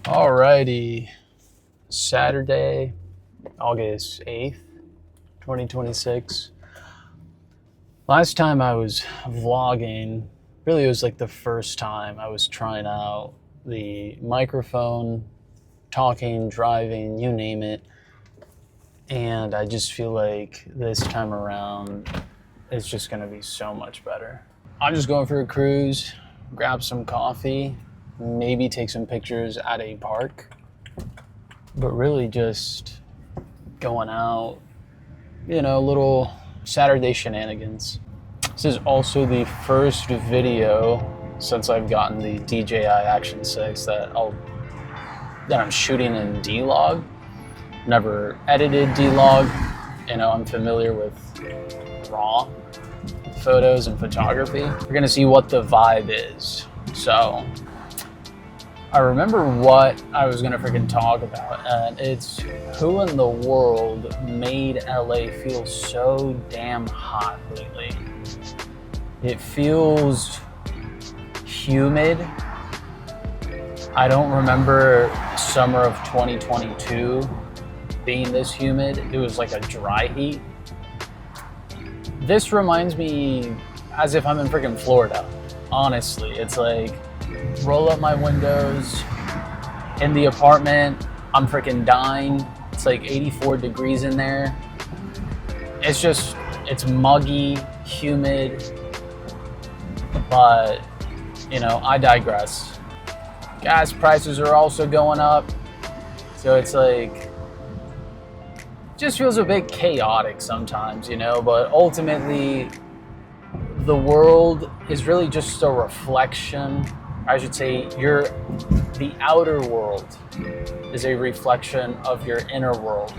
Alrighty, Saturday, August 8th, 2026. Last time I was vlogging, really it was like the first time I was trying out the microphone, talking, driving, you name it. And I just feel like this time around, it's just gonna be so much better. I'm just going for a cruise, grab some coffee, maybe take some pictures at a park, but really just going out, little Saturday shenanigans. This is also the first video since I've gotten the DJI Action 6 that I'm shooting in D-Log. Never edited D-Log. I'm familiar with RAW photos and photography. We're gonna see what the vibe is. So I remember what I was gonna freaking talk about, and it's who in the world made LA feel so damn hot lately. It feels humid. I don't remember summer of 2022 being this humid. It was like a dry heat. This reminds me as if I'm in freaking Florida. Honestly, it's like, roll up my windows in the apartment, I'm freaking dying. It's like 84 degrees in there. It's muggy, humid, but I digress. Gas prices are also going up, so it's like, just feels a bit chaotic sometimes, but ultimately the world is really just a reflection. I should say the outer world is a reflection of your inner world.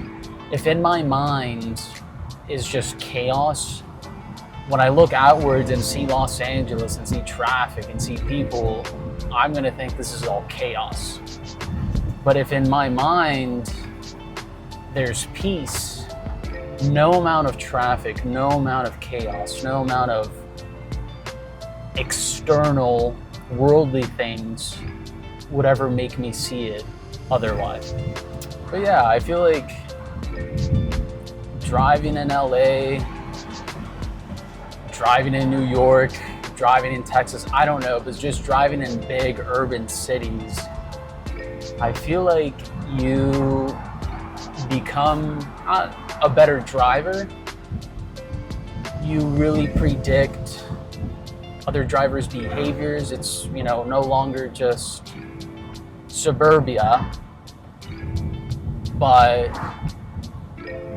If in my mind is just chaos, when I look outwards and see Los Angeles and see traffic and see people, I'm gonna think this is all chaos. But if in my mind there's peace, no amount of traffic, no amount of chaos, no amount of external worldly things would ever make me see it otherwise. But yeah, I feel like driving in LA, driving in New York, driving in Texas, I don't know, but just driving in big urban cities, I feel like you become a better driver. You really predict other drivers' behaviors. It's, no longer just suburbia, but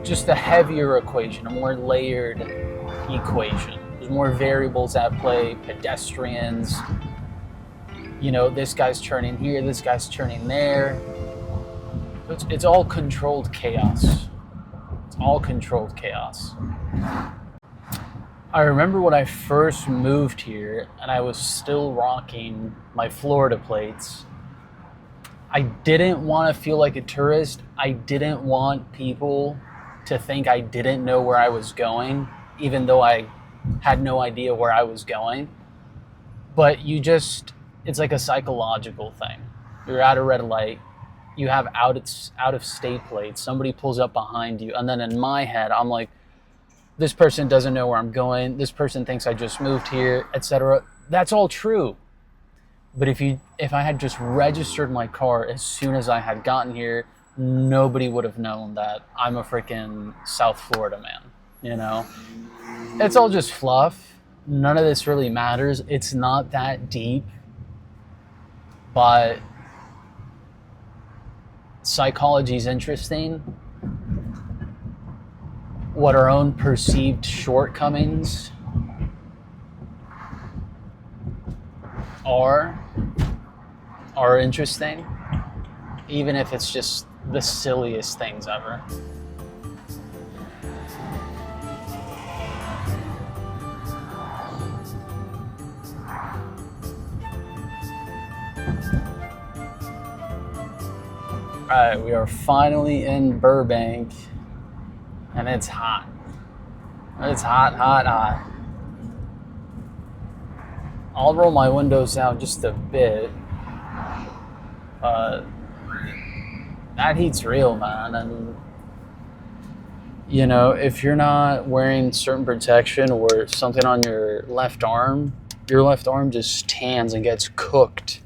just a heavier equation, a more layered equation. There's more variables at play, pedestrians, this guy's turning here, this guy's turning there. It's all controlled chaos. It's all controlled chaos. I remember when I first moved here and I was still rocking my Florida plates. I didn't want to feel like a tourist. I didn't want people to think I didn't know where I was going, even though I had no idea where I was going. But it's like a psychological thing. You're at a red light, you have out of state plates, somebody pulls up behind you, and then in my head, I'm like, this person doesn't know where I'm going, this person thinks I just moved here, etc. That's all true. But if I had just registered my car as soon as I had gotten here, nobody would have known that I'm a freaking South Florida man, It's all just fluff. None of this really matters. It's not that deep. But psychology is interesting. What our own perceived shortcomings are interesting, even if it's just the silliest things ever. Alright, we are finally in Burbank, and it's hot. It's hot, hot, hot. I'll roll my windows down just a bit. that heat's real, man. And you know, if you're not wearing certain protection or something on your left arm just tans and gets cooked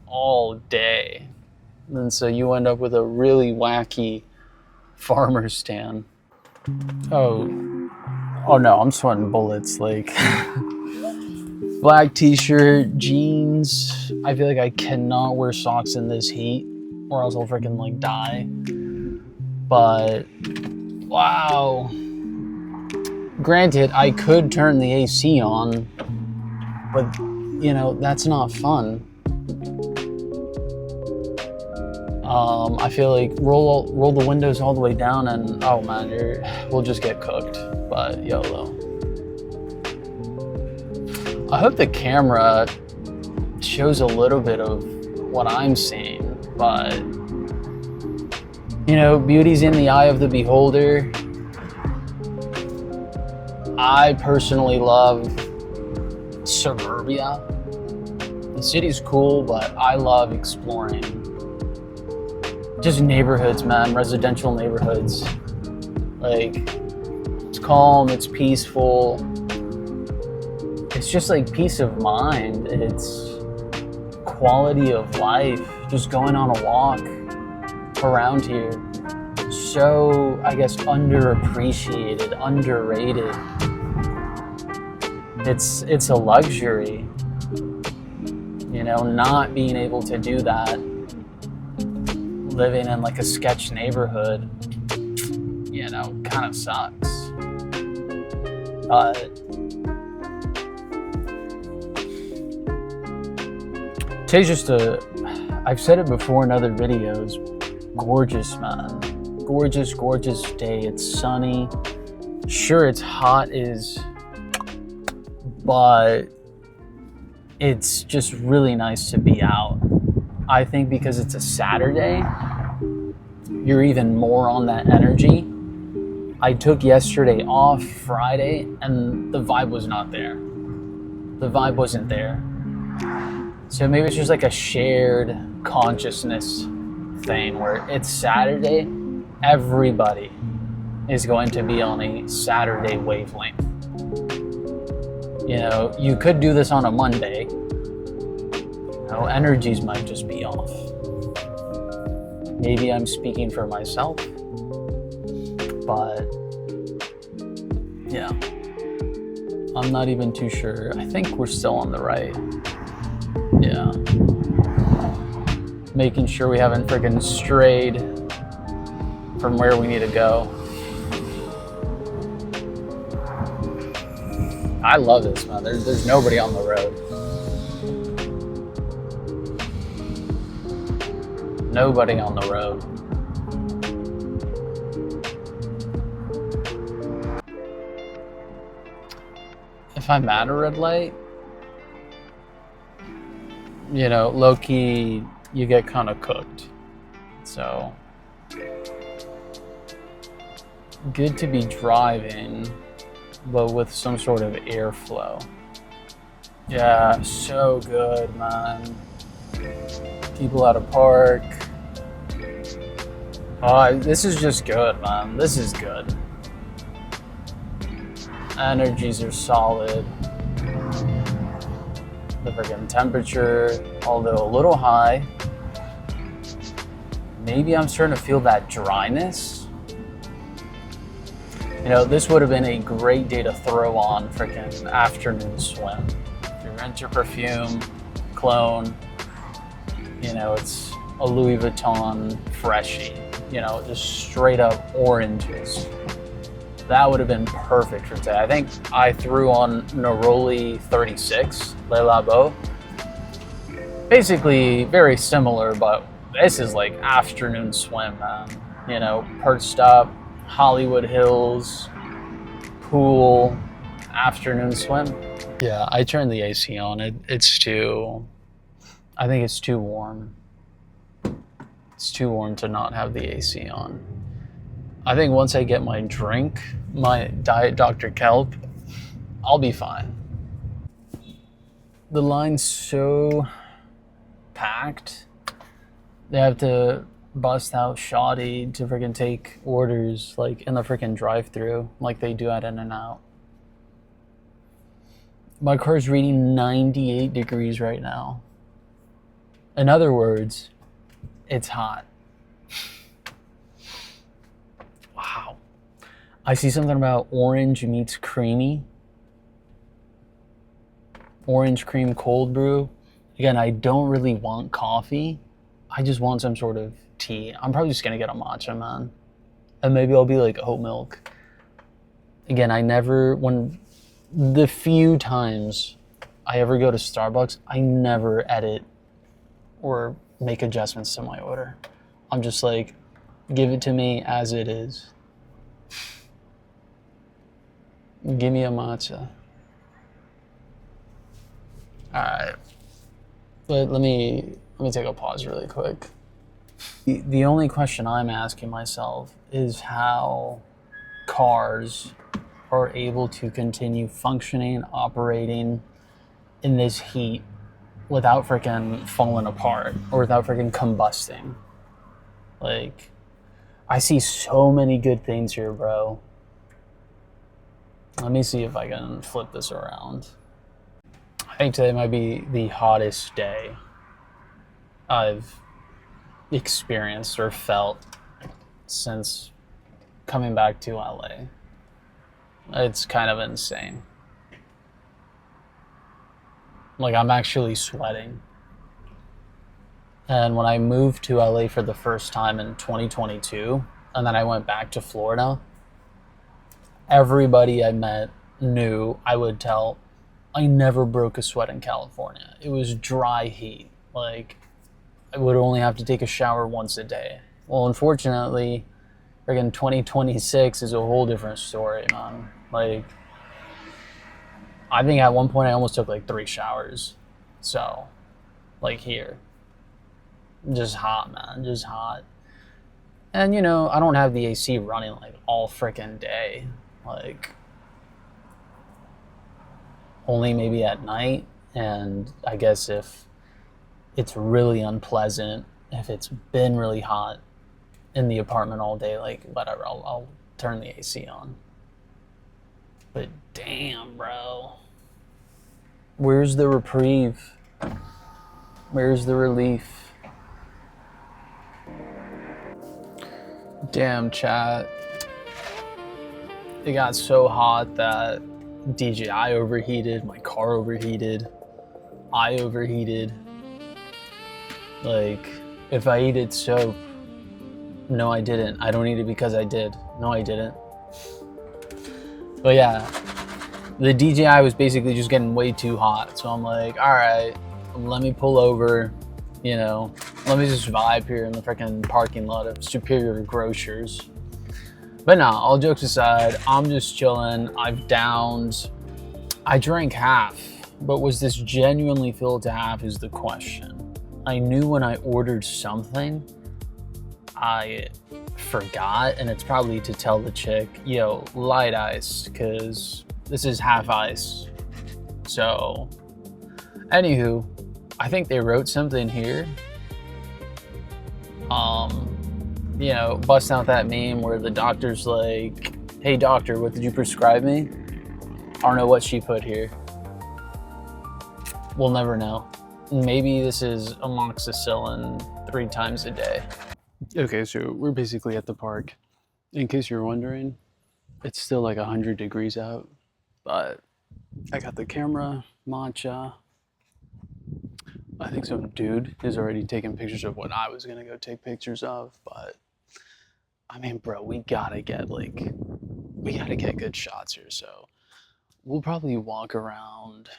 all day. And so you end up with a really wacky farmer's tan. Oh no, I'm sweating bullets. Like, black t-shirt, jeans. I feel like I cannot wear socks in this heat or else I'll freaking like die. But wow. Granted, I could turn the AC on, but you know, that's not fun. I feel like roll the windows all the way down and oh man, we'll just get cooked. But YOLO. I hope the camera shows a little bit of what I'm seeing, but you know, beauty's in the eye of the beholder. I personally love suburbia. The city's cool, but I love exploring just neighborhoods, man, residential neighborhoods. Like, it's calm, it's peaceful. It's just like peace of mind. It's quality of life. Just going on a walk around here. So, I guess, underappreciated, underrated. It's a luxury. You know, not being able to do that, living in like a sketch neighborhood, you know, kind of sucks. But today's just I've said it before in other videos, gorgeous, man. Gorgeous, gorgeous day. It's sunny. Sure, it's hot but it's just really nice to be out. I think because it's a Saturday, you're even more on that energy. I took yesterday off, Friday, and the vibe was not there. The vibe wasn't there. So maybe it's just like a shared consciousness thing where it's Saturday, everybody is going to be on a Saturday wavelength. You know, you could do this on a Monday. You know, energies might just be off. Maybe I'm speaking for myself, but yeah, I'm not even too sure. I think we're still on the right. Yeah. Making sure we haven't freaking strayed from where we need to go. I love this, man. There's nobody on the road. Nobody on the road. If I'm at a red light, you know, low-key, you get kind of cooked. So, good to be driving, but with some sort of airflow. Yeah, so good, man. People at a park. Oh, this is just good, man. This is good. Energies are solid. The freaking temperature, although a little high. Maybe I'm starting to feel that dryness. You know, this would have been a great day to throw on freaking afternoon swim. If you're into perfume, cologne, you know, it's a Louis Vuitton freshie, you know, just straight up oranges. That would have been perfect for today. I think I threw on Neroli 36, Le Labo. Basically very similar, but this is like afternoon swim, man. You know, perched up, Hollywood Hills, pool, afternoon swim. Yeah, I turned the AC on. I think it's too warm. It's too warm to not have the AC on. I think once I get my drink, my Diet Dr. Kelp, I'll be fine. The line's so packed. They have to bust out shoddy to freaking take orders like in the freaking drive-thru like they do at In-N-Out. My car's reading 98 degrees right now. In other words, it's hot. Wow. I see something about orange meets creamy. Orange cream cold brew. Again, I don't really want coffee. I just want some sort of tea. I'm probably just gonna get a matcha, man. And maybe I'll be like oat milk. Again, when the few times I ever go to Starbucks, I never edit or make adjustments to my order. I'm just like, give it to me as it is. Give me a matcha. All right, but let me take a pause really quick. The only question I'm asking myself is how cars are able to continue functioning, operating in this heat without freaking falling apart or without freaking combusting. Like, I see so many good things here, bro. Let me see if I can flip this around. I think today might be the hottest day I've experienced or felt since coming back to LA. It's kind of insane. Like, I'm actually sweating. And when I moved to LA for the first time in 2022, and then I went back to Florida, everybody I met knew I would tell I never broke a sweat in California. It was dry heat. Like, I would only have to take a shower once a day. Well, unfortunately, friggin' 2026 is a whole different story, man. Like, I think at one point I almost took like 3 showers. So, like here. Just hot, man. Just hot. And, you know, I don't have the AC running like all frickin' day. Like, only maybe at night. And I guess if it's really unpleasant, if it's been really hot in the apartment all day, like, whatever, I'll turn the AC on. But damn, bro. Where's the reprieve? Where's the relief? Damn, chat. It got so hot that DJI overheated, my car overheated, I overheated. Like, if I eated soap, no, I didn't. I don't eat it because I did. No, I didn't. But yeah, the DJI was basically just getting way too hot. So I'm like, all right, let me pull over, you know, let me just vibe here in the freaking parking lot of Superior Grocers. But nah, all jokes aside, I'm just chilling. I drank half, but was this genuinely filled to half is the question. I knew when I ordered something, I forgot, and it's probably to tell the chick, yo, light ice, because this is half ice. So, anywho, I think they wrote something here. You know, busting out that meme where the doctor's like, hey doctor, what did you prescribe me? I don't know what she put here. We'll never know. Maybe this is amoxicillin 3 times a day. Okay, so we're basically at the park. In case you're wondering, it's still like 100 degrees out, but I got the camera, matcha. I think some dude is already taking pictures of what I was gonna go take pictures of, but I mean, bro, we gotta get good shots here. So we'll probably walk around,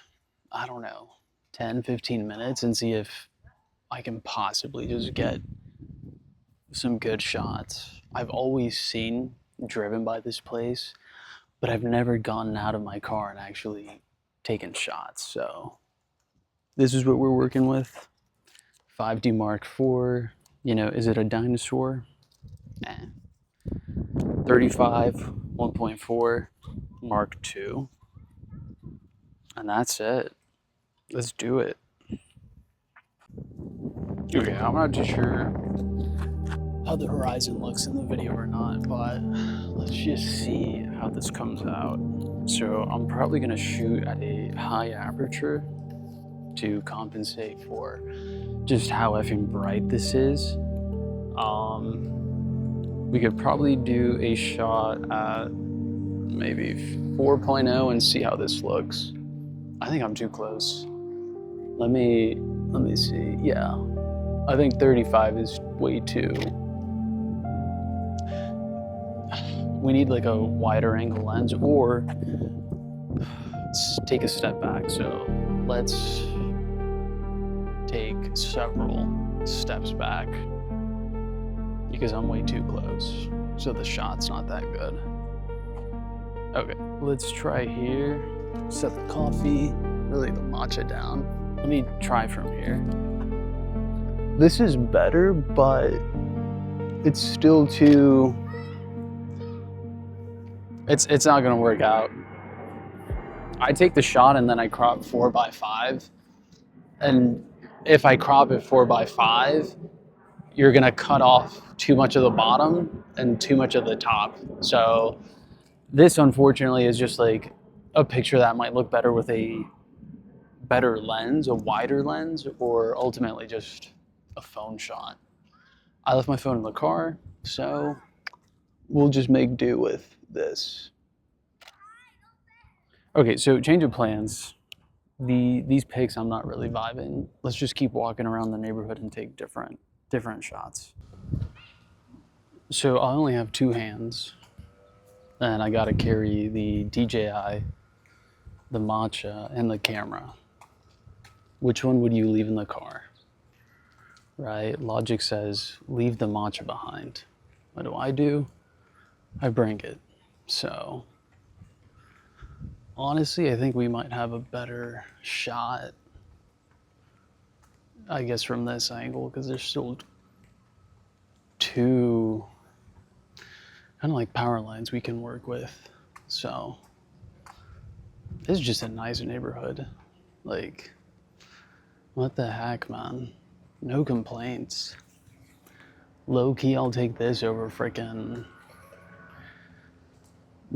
I don't know, 10, 15 minutes and see if I can possibly just get some good shots. I've always driven by this place, but I've never gotten out of my car and actually taken shots. So this is what we're working with. 5D Mark IV. You know, is it a dinosaur? 35 1.4 Mark II. And that's it. Let's do it. Okay, I'm not too sure how the horizon looks in the video or not, but let's just see how this comes out. So I'm probably gonna shoot at a high aperture to compensate for just how effing bright this is. We could probably do a shot at maybe 4.0 and see how this looks. I think I'm too close. Let me see. Yeah, I think 35 is way too. We need like a wider angle lens, or let's take a step back. So let's take several steps back because I'm way too close. So the shot's not that good. Okay, let's try here. Set the coffee, really the matcha down. Let me try from here. This is better, but it's still too, it's not gonna work out. I take the shot and then I crop 4x5. And if I crop it 4x5, you're gonna cut off too much of the bottom and too much of the top. So this unfortunately is just like a picture that might look better with a better lens, a wider lens, or ultimately just a phone shot. I left my phone in the car, so we'll just make do with this. Okay, so change of plans. These pics I'm not really vibing. Let's just keep walking around the neighborhood and take different shots. So I only have 2 hands, and I gotta carry the DJI, the matcha, and the camera. Which one would you leave in the car? Right? Logic says leave the matcha behind. What do? I bring it. So honestly, I think we might have a better shot, I guess, from this angle, because there's still 2 kind of like power lines we can work with. So this is just a nice neighborhood. Like, what the heck, man? No complaints. Low key, I'll take this over frickin',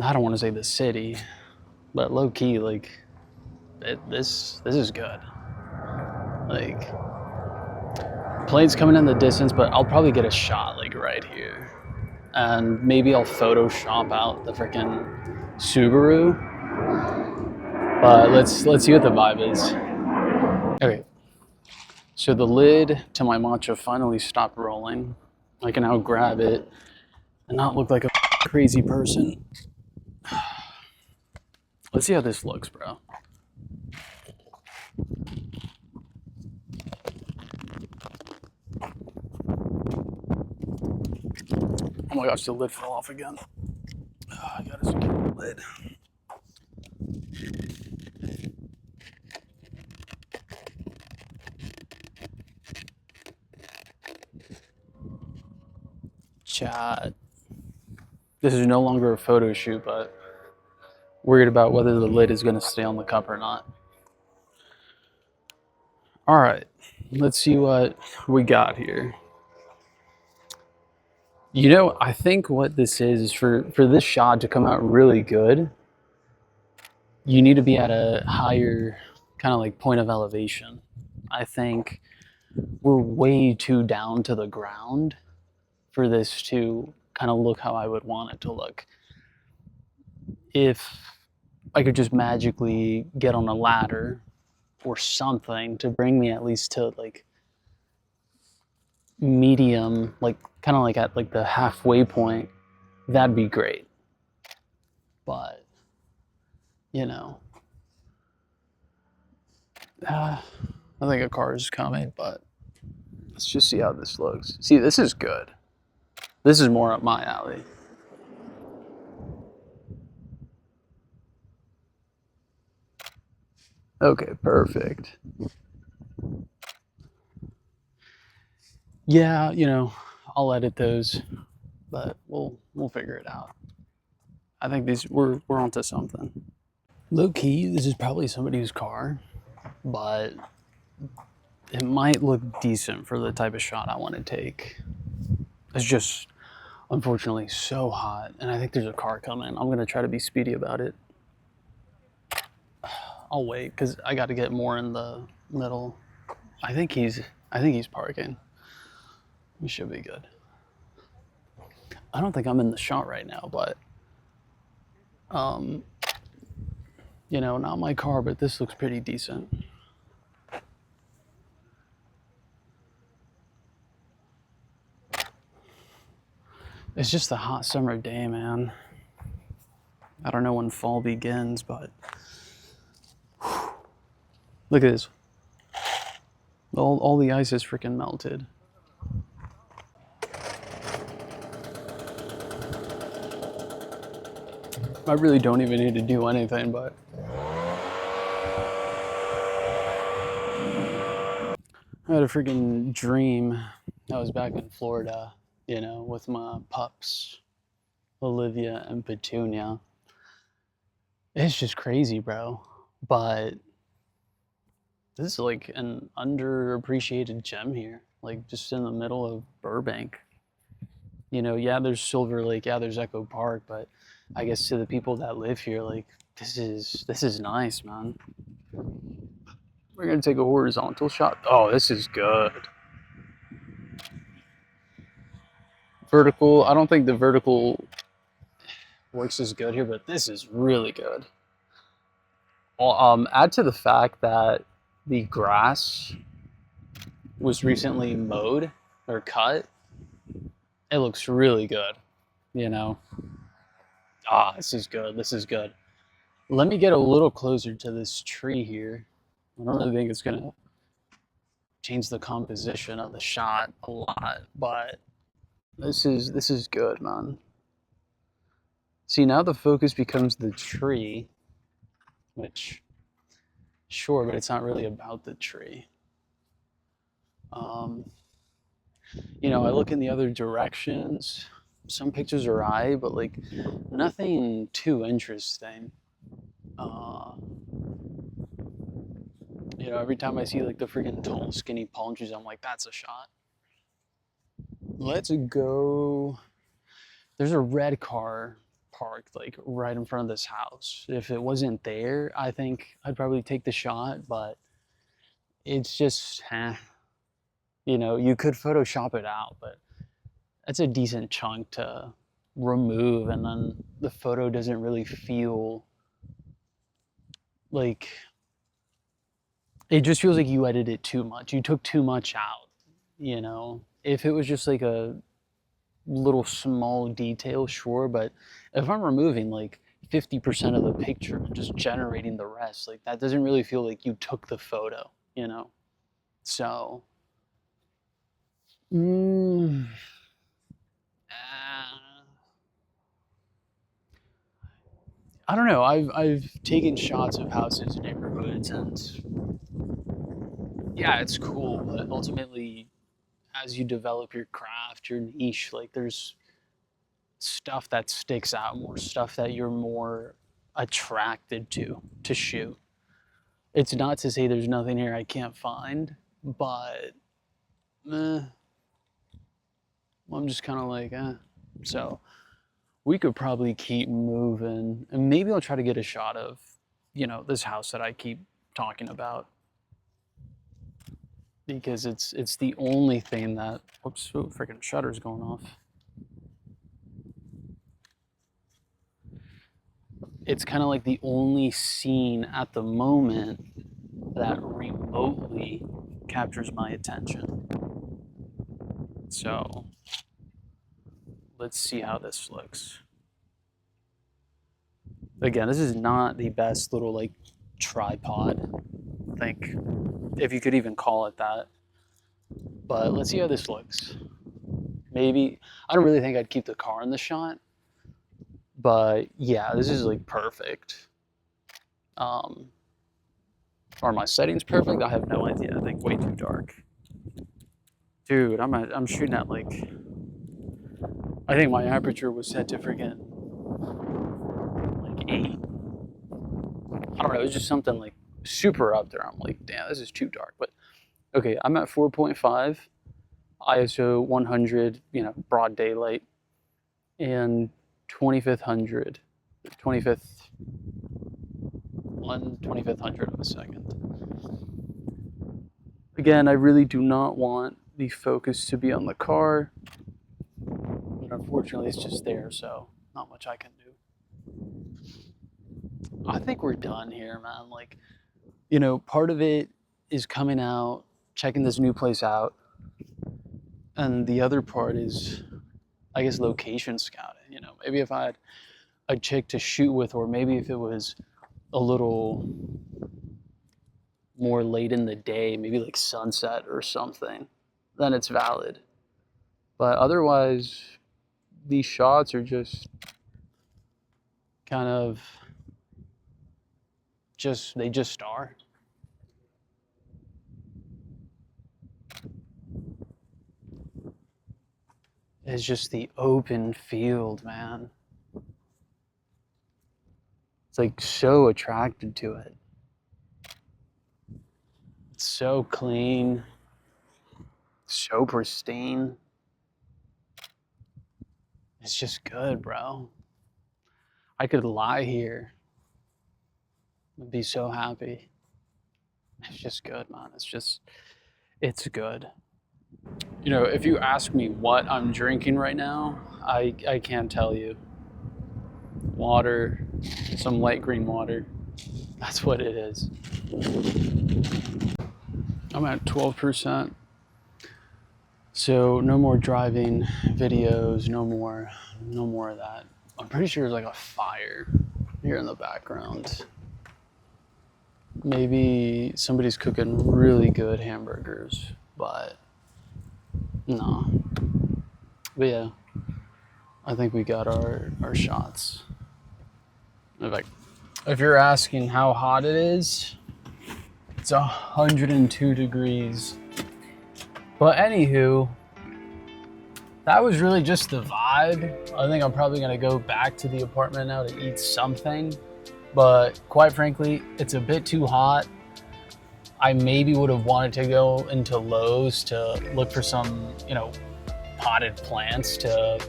I don't want to say the city, but low key, like, this is good. Like, plane's coming in the distance, but I'll probably get a shot like right here. And maybe I'll Photoshop out the frickin' Subaru. But let's see what the vibe is. Okay. So the lid to my matcha finally stopped rolling. I can now grab it and not look like a crazy person. Let's see how this looks, bro. Oh my gosh, the lid fell off again. Oh, I gotta secure the lid. Chat. This is no longer a photo shoot, but worried about whether the lid is going to stay on the cup or not. All right, let's see what we got here. You know, I think what this is for this shot to come out really good, you need to be at a higher kind of like point of elevation. I think we're way too down to the ground for this to kind of look how I would want it to look. If I could just magically get on a ladder or something to bring me at least to like medium, like kind of like at like the halfway point, that'd be great. But, you know, I think a car is coming, but let's just see how this looks. See, this is good. This is more up my alley. Okay, perfect. Yeah, you know, I'll edit those, but we'll figure it out. I think we're onto something. Low key, this is probably somebody's car, but it might look decent for the type of shot I want to take. It's just, unfortunately, so hot. And I think there's a car coming. I'm going to try to be speedy about it. I'll wait because I got to get more in the middle. I think he's parking. We should be good. I don't think I'm in the shot right now, but you know, not my car, but this looks pretty decent. It's just a hot summer day, man. I don't know when fall begins, but whew, look at this. All the ice is freaking melted. I really don't even need to do anything, but I had a freaking dream. I was back in Florida, you know, with my pups, Olivia and Petunia. It's just crazy, bro. But this is like an underappreciated gem here, like just in the middle of Burbank. You know, yeah, there's Silver Lake, yeah, there's Echo Park, but I guess to the people that live here, like this is nice, man. We're gonna take a horizontal shot. Oh, this is good. Vertical, I don't think the vertical works as good here, but this is really good. Add to the fact that the grass was recently mowed or cut. It looks really good, you know. Ah, this is good. This is good. Let me get a little closer to this tree here. I don't really think it's gonna change the composition of the shot a lot, but this is good, man. See, now the focus becomes the tree, which sure, but it's not really about the tree. You know, I look in the other directions. Some pictures are right, but like nothing too interesting. You know, every time I see like the freaking tall, skinny palm trees, I'm like, that's a shot. Let's go. There's a red car parked like right in front of this house. If it wasn't there, I think I'd probably take the shot, but it's just, you know, you could Photoshop it out, but that's a decent chunk to remove, and then the photo doesn't really feel like, it just feels like you edited too much. You took too much out, you know? If it was just like a little small detail, sure, but if I'm removing like 50% of the picture and just generating the rest, like that doesn't really feel like you took the photo, you know? So, I don't know. I've taken shots of houses, neighborhoods, and yeah, it's cool. But ultimately, as you develop your craft, your niche, like there's stuff that sticks out more, stuff that you're more attracted to shoot. It's not to say there's nothing here I can't find, but I'm just kind of like, So we could probably keep moving, and maybe I'll try to get a shot of, you know, this house that I keep talking about, because it's the only thing that, whoops, oh, freaking shutter's going off. It's kind of like the only scene at the moment that remotely captures my attention. So let's see how this looks. Again, this is not the best little like tripod, I think, if you could even call it that. But let's see how this looks. Maybe, I don't really think I'd keep the car in the shot, but yeah, this is like perfect. Are my settings perfect? I have no idea. I think way too dark. Dude, I'm shooting at like, I think my aperture was set to freaking like 8. I don't know, it was just something like super up there. I'm like, damn, this is too dark. But okay, I'm at 4.5. ISO 100, you know, broad daylight, and 2500, 25th, 1/2500 of a second. Again, I really do not want the focus to be on the car, but unfortunately it's just there, so not much I can do. I think we're done here, man. Like, you know, part of it is coming out, checking this new place out, and the other part is, I guess, location scouting. You know, maybe if I had a chick to shoot with, or maybe if it was a little more late in the day, maybe like sunset or something, then it's valid. But otherwise, these shots are just kind of they just are. It's just the open field, man. It's like so attracted to it. It's so clean, so pristine. It's just good, bro. I could lie here and be so happy. It's just good, man. It's good. You know, if you ask me what I'm drinking right now, I can't tell you. Water, some light green water. That's what it is. I'm at 12%. So no more driving videos, no more of that. I'm pretty sure there's like a fire here in the background. Maybe somebody's cooking really good hamburgers, but no. But yeah, I think we got our shots. If you're asking how hot it is, it's 102 degrees. But anywho, that was really just the vibe. I think I'm probably gonna go back to the apartment now to eat something. But quite frankly, it's a bit too hot. I maybe would have wanted to go into Lowe's to look for some, you know, potted plants to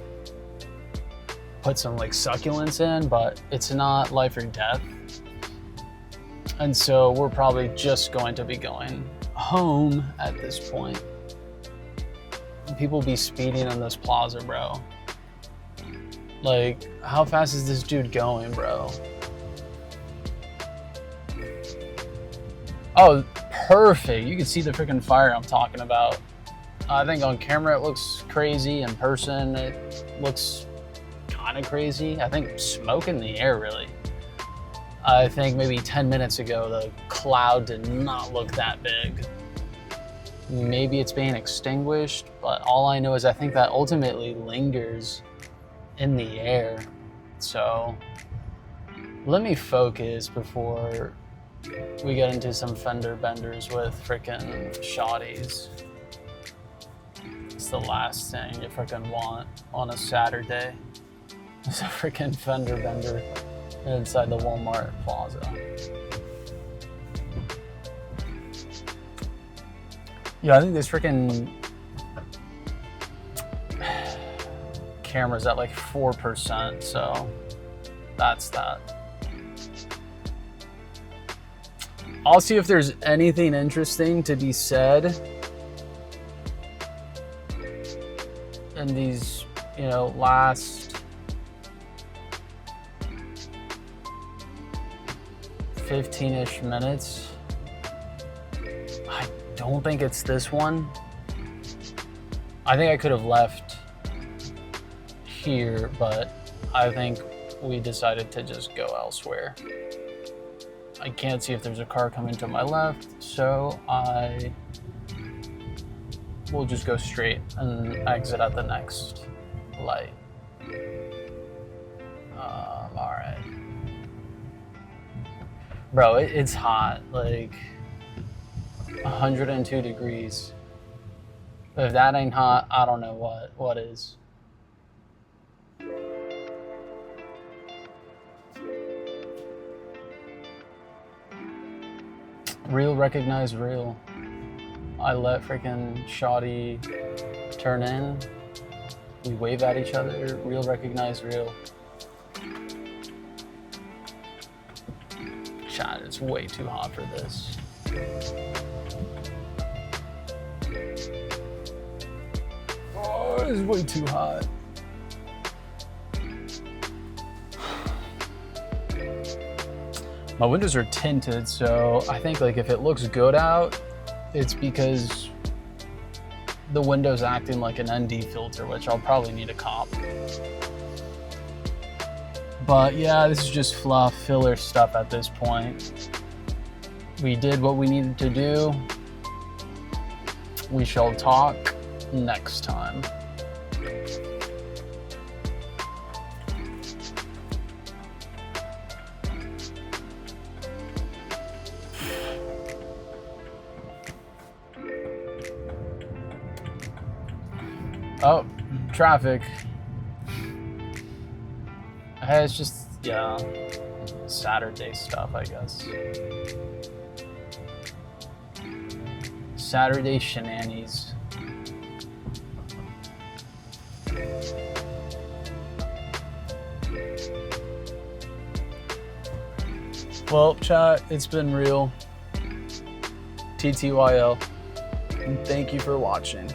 put some like succulents in, but it's not life or death. And so we're probably just going to be going home at this point. People be speeding on this plaza, bro. Like, how fast is this dude going, bro? Oh, perfect. You can see the freaking fire I'm talking about. I think on camera it looks crazy. In person it looks kind of crazy. I think smoke in the air, really. I think maybe 10 minutes ago the cloud did not look that big. Maybe it's being extinguished, but all I know is I think that ultimately lingers in the air. So let me focus before we get into some fender benders with frickin' shotties. It's the last thing you frickin' want on a Saturday. It's a frickin' fender bender inside the Walmart Plaza. Yeah, I think this frickin' camera's at like 4%, so that's that. I'll see if there's anything interesting to be said in these, you know, last 15-ish minutes. I don't think it's this one. I think I could have left here, but I think we decided to just go elsewhere. I can't see if there's a car coming to my left, so I will just go straight and exit at the next light. All right. Bro, it's hot, like 102 degrees. If that ain't hot, I don't know what is. Real recognize real. I let freaking Shoddy turn in, we wave at each other, real recognize real. Chat, it's way too hot for this. Oh, it's way too hot. My windows are tinted, so I think like if it looks good out, it's because the window's acting like an ND filter, which I'll probably need a cop. But yeah, this is just fluff, filler stuff at this point. We did what we needed to do. We shall talk next time. Oh, traffic. It's just, yeah, Saturday stuff, I guess. Saturday shenanigans. Well, chat, it's been real. TTYL. And thank you for watching.